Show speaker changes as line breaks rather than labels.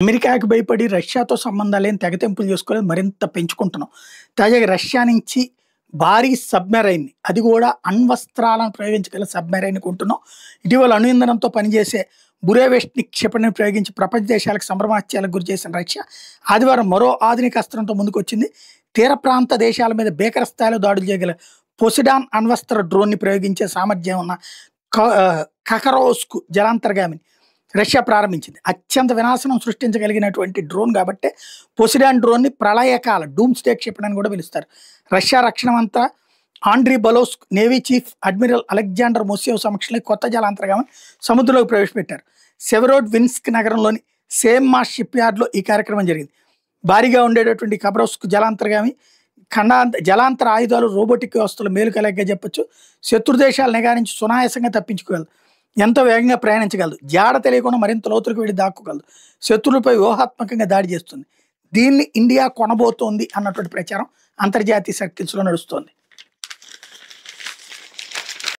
అమెరికాకి భయపడి రష్యాతో సంబంధాలేని తెగతెంపులు చేసుకోలేదు మరింత పెంచుకుంటున్నాం. తాజాగా రష్యా నుంచి భారీ సబ్‌మెరైన్‌ని అది కూడా అణ్వస్త్రాలను ప్రయోగించగల సబ్‌మెరైన్‌ని కొంటున్నాం. ఇటీవల అణు ఇంధనంతో పనిచేసే బురేవిస్ట్‌ని క్షిపణిని ప్రయోగించి ప్రపంచ దేశాలకు సంభ్రమాశ్చర్యాలకు గురిచేసిన రష్యా ఆదివారం మరో ఆధునిక అస్త్రంతో ముందుకొచ్చింది. తీర ప్రాంత దేశాల మీద భీకర స్థాయిలో దాడులు చేయగల పొసిడాన్ అణ్వస్త్ర డ్రోన్‌ని ప్రయోగించే సామర్థ్యం ఉన్న ఖఖరోవ్‌స్క్ జలాంతర్గామిని రష్యా ప్రారంభించింది. అత్యంత వినాశనం సృష్టించగలిగినటువంటి డ్రోన్ కాబట్టే పొసిడాన్ డ్రోన్‌ని ప్రళయకాల డూమ్స్‌డే క్షిపణి అని కూడా పిలుస్తారు. రష్యా రక్షణ మంత్రి ఆండ్రీ బలోవ్స్క్, navy chief admiral Alexander Moiseyev సమక్షంలో కొత్త జలాంతర్గామిని సముద్రంలోకి ప్రవేశపెట్టారు. సెవెరోడొనెట్స్క్ నగరంలోని సేమ్మా షిప్ యార్డ్‌లో ఈ కార్యక్రమం జరిగింది. భారీగా ఉండేటటువంటి ఖబరోవ్స్క్ జలాంతర్గామి జలాంతర ఆయుధాలు, రోబోటిక్ వ్యవస్థలు మేలు కలగగా చెప్పొచ్చు. శత్రు దేశాల నిఘా నుంచి సునాయాసంగా తప్పించుకోగలదు. ఎంతో వేగంగా ప్రయాణించగలదు. జాడ తెలియకుండా మరింత లోతులకు వెళ్ళి దాక్కోగలదు. శత్రువులపై వ్యూహాత్మకంగా దాడి చేస్తుంది. దీన్ని ఇండియా కొనబోతోంది అన్నటువంటి ప్రచారం అంతర్జాతీయ సర్కిల్స్‌లో నడుస్తోంది.